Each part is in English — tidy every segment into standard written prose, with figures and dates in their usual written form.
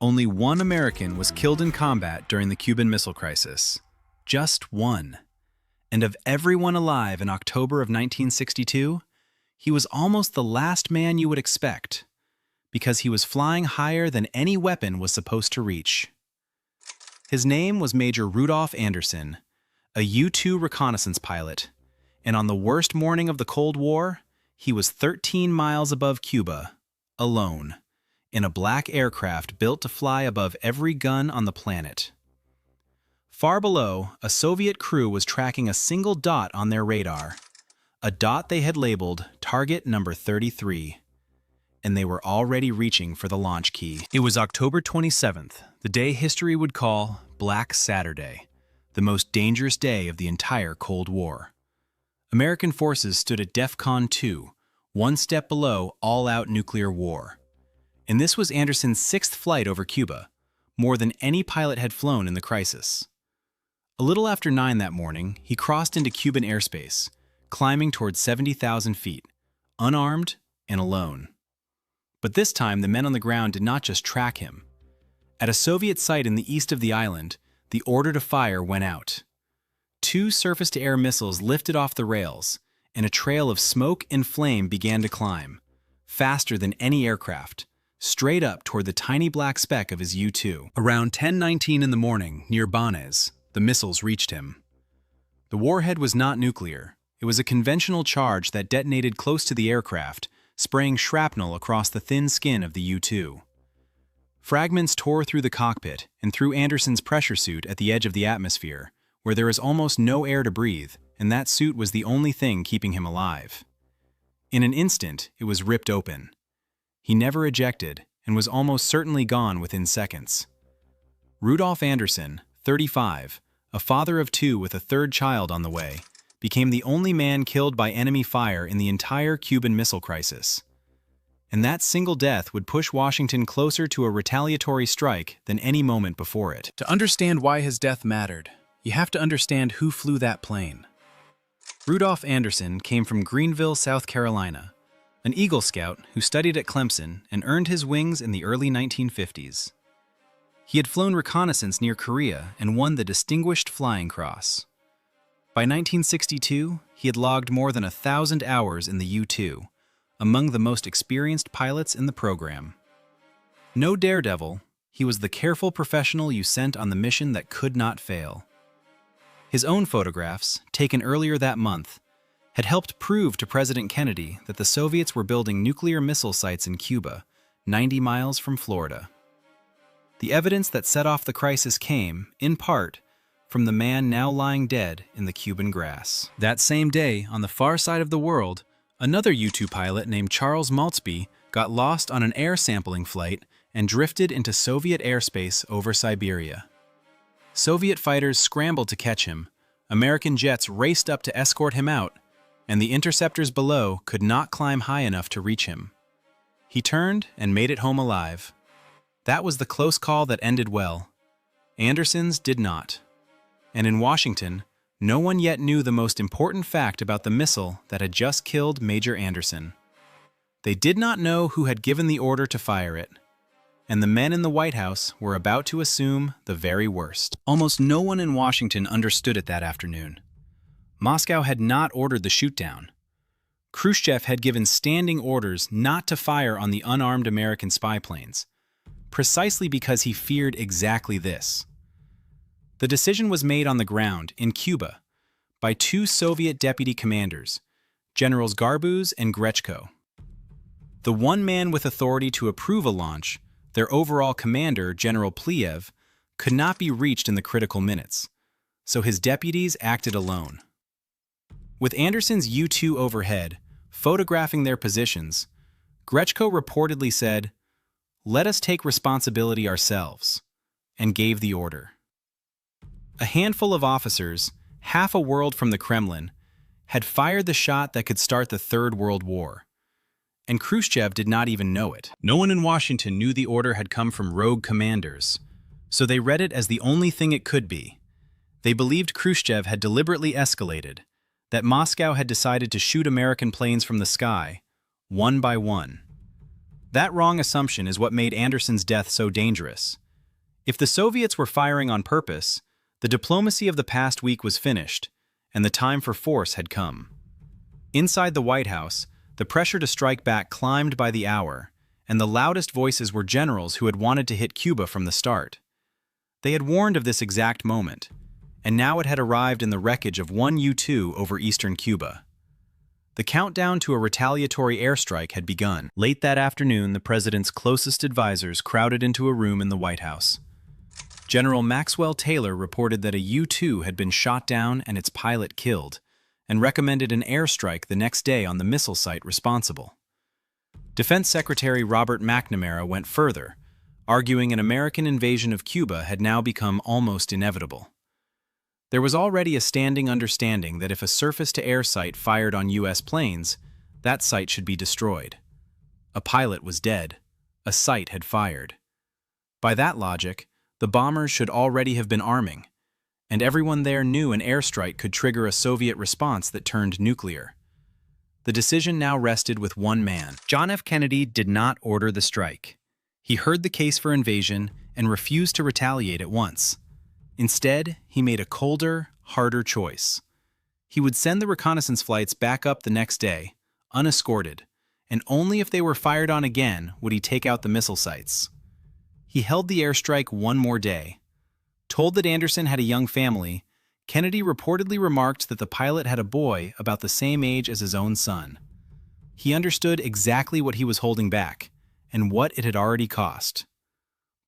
Only one American was killed in combat during the Cuban Missile Crisis. Just one. And of everyone alive in October of 1962, he was almost the last man you would expect, because he was flying higher than any weapon was supposed to reach. His name was Major Rudolf Anderson, a U-2 reconnaissance pilot, and on the worst morning of the Cold War, he was 13 miles above Cuba, alone, in a black aircraft built to fly above every gun on the planet. Far below, a Soviet crew was tracking a single dot on their radar, a dot they had labeled Target Number 33, and they were already reaching for the launch key. It was October 27th, the day history would call Black Saturday, the most dangerous day of the entire Cold War. American forces stood at DEFCON 2, one step below all-out nuclear war. And this was Anderson's sixth flight over Cuba, more than any pilot had flown in the crisis. A little after 9 that morning, he crossed into Cuban airspace, climbing towards 70,000 feet, unarmed and alone. But this time, the men on the ground did not just track him. At a Soviet site in the east of the island, the order to fire went out. 2 surface-to-air missiles lifted off the rails, and a trail of smoke and flame began to climb, faster than any aircraft, straight up toward the tiny black speck of his U-2. Around 10:19 in the morning, near Banez, the missiles reached him. The warhead was not nuclear. It was a conventional charge that detonated close to the aircraft, spraying shrapnel across the thin skin of the U-2. Fragments tore through the cockpit and through Anderson's pressure suit at the edge of the atmosphere, where there is almost no air to breathe, and that suit was the only thing keeping him alive. In an instant, it was ripped open. He never ejected and was almost certainly gone within seconds. Rudolf Anderson, 35, a father of 2 with a third child on the way, became the only man killed by enemy fire in the entire Cuban Missile Crisis. And that single death would push Washington closer to a retaliatory strike than any moment before it. To understand why his death mattered, you have to understand who flew that plane. Rudolf Anderson came from Greenville, South Carolina, an Eagle Scout who studied at Clemson and earned his wings in the early 1950s. He had flown reconnaissance near Korea and won the Distinguished Flying Cross. By 1962, he had logged more than 1,000 hours in the U-2, among the most experienced pilots in the program. No daredevil, he was the careful professional you sent on the mission that could not fail. His own photographs, taken earlier that month, had helped prove to President Kennedy that the Soviets were building nuclear missile sites in Cuba, 90 miles from Florida. The evidence that set off the crisis came, in part, from the man now lying dead in the Cuban grass. That same day, on the far side of the world, another U-2 pilot named Charles Maltzby got lost on an air sampling flight and drifted into Soviet airspace over Siberia. Soviet fighters scrambled to catch him, American jets raced up to escort him out, and the interceptors below could not climb high enough to reach him. He turned and made it home alive. That was the close call that ended well. Anderson's did not. And in Washington, no one yet knew the most important fact about the missile that had just killed Major Anderson. They did not know who had given the order to fire it, and the men in the White House were about to assume the very worst. Almost no one in Washington understood it that afternoon. Moscow had not ordered the shootdown. Khrushchev had given standing orders not to fire on the unarmed American spy planes, precisely because he feared exactly this. The decision was made on the ground, in Cuba, by 2 Soviet deputy commanders, Generals Garbuz and Grechko. The one man with authority to approve a launch, their overall commander, General Pliev, could not be reached in the critical minutes, so his deputies acted alone. With Anderson's U-2 overhead, photographing their positions, Grechko reportedly said, "Let us take responsibility ourselves," and gave the order. A handful of officers, half a world from the Kremlin, had fired the shot that could start the Third World War. And Khrushchev did not even know it. No one in Washington knew the order had come from rogue commanders, so they read it as the only thing it could be. They believed Khrushchev had deliberately escalated, that Moscow had decided to shoot American planes from the sky, one by one. That wrong assumption is what made Anderson's death so dangerous. If the Soviets were firing on purpose, the diplomacy of the past week was finished, and the time for force had come. Inside the White House, the pressure to strike back climbed by the hour, and the loudest voices were generals who had wanted to hit Cuba from the start. They had warned of this exact moment, and now it had arrived in the wreckage of one U-2 over eastern Cuba. The countdown to a retaliatory airstrike had begun. Late that afternoon, the president's closest advisors crowded into a room in the White House. General Maxwell Taylor reported that a U-2 had been shot down and its pilot killed, and recommended an airstrike the next day on the missile site responsible. Defense Secretary Robert McNamara went further, arguing an American invasion of Cuba had now become almost inevitable. There was already a standing understanding that if a surface-to-air site fired on U.S. planes, that site should be destroyed. A pilot was dead. A site had fired. By that logic, the bombers should already have been arming, and everyone there knew an airstrike could trigger a Soviet response that turned nuclear. The decision now rested with one man. John F. Kennedy did not order the strike. He heard the case for invasion and refused to retaliate at once. Instead, he made a colder, harder choice. He would send the reconnaissance flights back up the next day, unescorted, and only if they were fired on again would he take out the missile sites. He held the airstrike one more day. Told that Anderson had a young family, Kennedy reportedly remarked that the pilot had a boy about the same age as his own son. He understood exactly what he was holding back, and what it had already cost.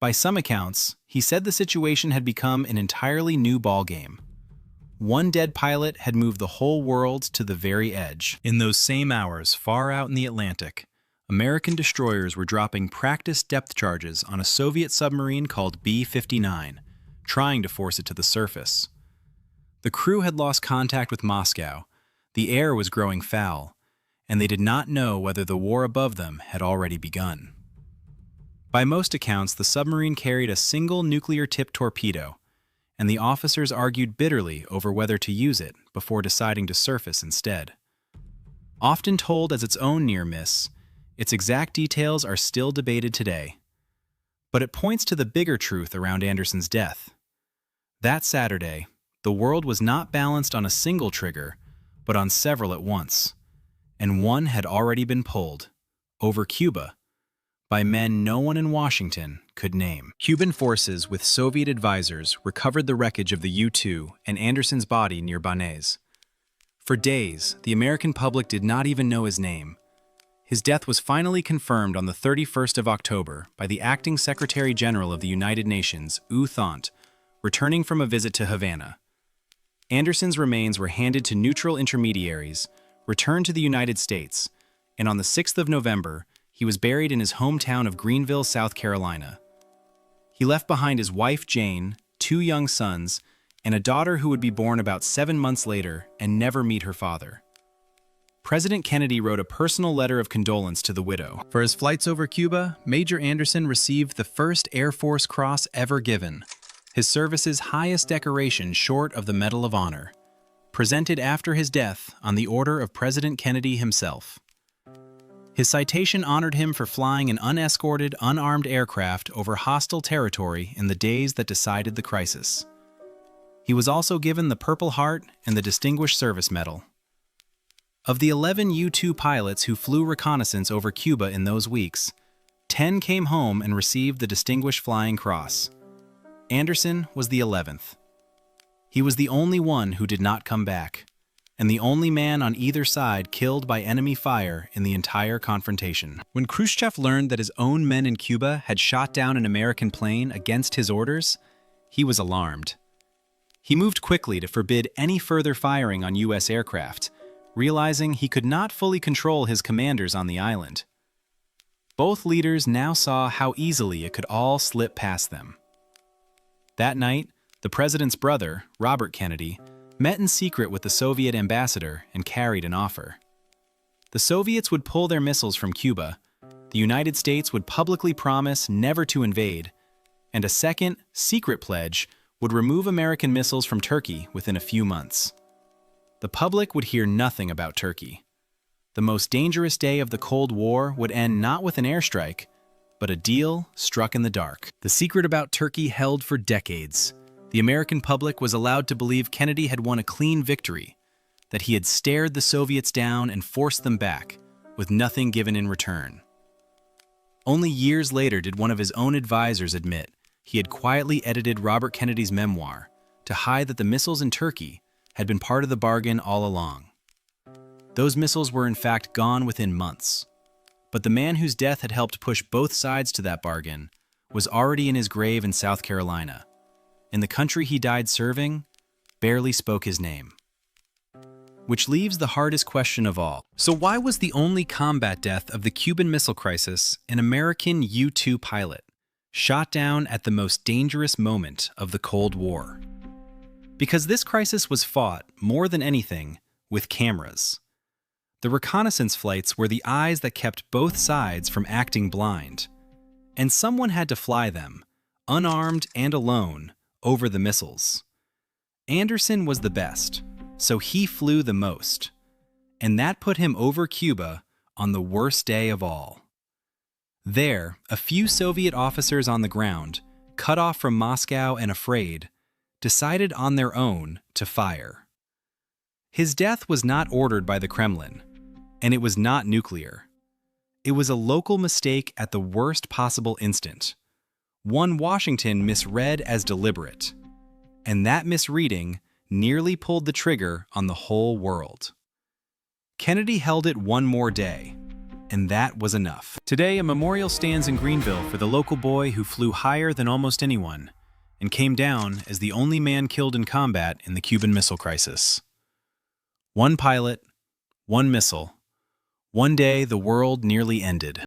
By some accounts, he said the situation had become an entirely new ballgame. One dead pilot had moved the whole world to the very edge. In those same hours, far out in the Atlantic, American destroyers were dropping practice depth charges on a Soviet submarine called B-59, trying to force it to the surface. The crew had lost contact with Moscow, the air was growing foul, and they did not know whether the war above them had already begun. By most accounts, the submarine carried a single nuclear-tipped torpedo, and the officers argued bitterly over whether to use it before deciding to surface instead. Often told as its own near miss, its exact details are still debated today. But it points to the bigger truth around Anderson's death. That Saturday, the world was not balanced on a single trigger, but on several at once, and one had already been pulled, over Cuba, by men no one in Washington could name. Cuban forces with Soviet advisors recovered the wreckage of the U-2 and Anderson's body near Banez. For days, the American public did not even know his name. His death was finally confirmed on the 31st of October by the acting Secretary General of the United Nations, U Thant, returning from a visit to Havana. Anderson's remains were handed to neutral intermediaries, returned to the United States, and on the 6th of November, he was buried in his hometown of Greenville, South Carolina. He left behind his wife, Jane, 2 young sons, and a daughter who would be born about 7 months later and never meet her father. President Kennedy wrote a personal letter of condolence to the widow. For his flights over Cuba, Major Anderson received the first Air Force Cross ever given, his service's highest decoration short of the Medal of Honor, presented after his death on the order of President Kennedy himself. His citation honored him for flying an unescorted, unarmed aircraft over hostile territory in the days that decided the crisis. He was also given the Purple Heart and the Distinguished Service Medal. Of the 11 U-2 pilots who flew reconnaissance over Cuba in those weeks, 10 came home and received the Distinguished Flying Cross. Anderson was the 11th. He was the only one who did not come back, and the only man on either side killed by enemy fire in the entire confrontation. When Khrushchev learned that his own men in Cuba had shot down an American plane against his orders, he was alarmed. He moved quickly to forbid any further firing on U.S. aircraft, realizing he could not fully control his commanders on the island. Both leaders now saw how easily it could all slip past them. That night, the president's brother, Robert Kennedy, met in secret with the Soviet ambassador and carried an offer. The Soviets would pull their missiles from Cuba, the United States would publicly promise never to invade, and a second, secret pledge would remove American missiles from Turkey within a few months. The public would hear nothing about Turkey. the most dangerous day of the Cold War would end not with an airstrike, but a deal struck in the dark. The secret about Turkey held for decades. The American public was allowed to believe Kennedy had won a clean victory, that he had stared the Soviets down and forced them back, with nothing given in return. Only years later did one of his own advisors admit he had quietly edited Robert Kennedy's memoir to hide that the missiles in Turkey had been part of the bargain all along. Those missiles were in fact gone within months. But the man whose death had helped push both sides to that bargain was already in his grave in South Carolina, and the country he died serving barely spoke his name. Which leaves the hardest question of all. So why was the only combat death of the Cuban Missile Crisis an American U-2 pilot, shot down at the most dangerous moment of the Cold War? Because this crisis was fought, more than anything, with cameras. The reconnaissance flights were the eyes that kept both sides from acting blind, and someone had to fly them, unarmed and alone, over the missiles. Anderson was the best, so he flew the most, and that put him over Cuba on the worst day of all. There, a few Soviet officers on the ground, cut off from Moscow and afraid, decided on their own to fire. His death was not ordered by the Kremlin, and it was not nuclear. It was a local mistake at the worst possible instant, one Washington misread as deliberate, and that misreading nearly pulled the trigger on the whole world. Kennedy held it one more day, and that was enough. Today, a memorial stands in Greenville for the local boy who flew higher than almost anyone and came down as the only man killed in combat in the Cuban Missile Crisis. One pilot, one missile. One day, the world nearly ended.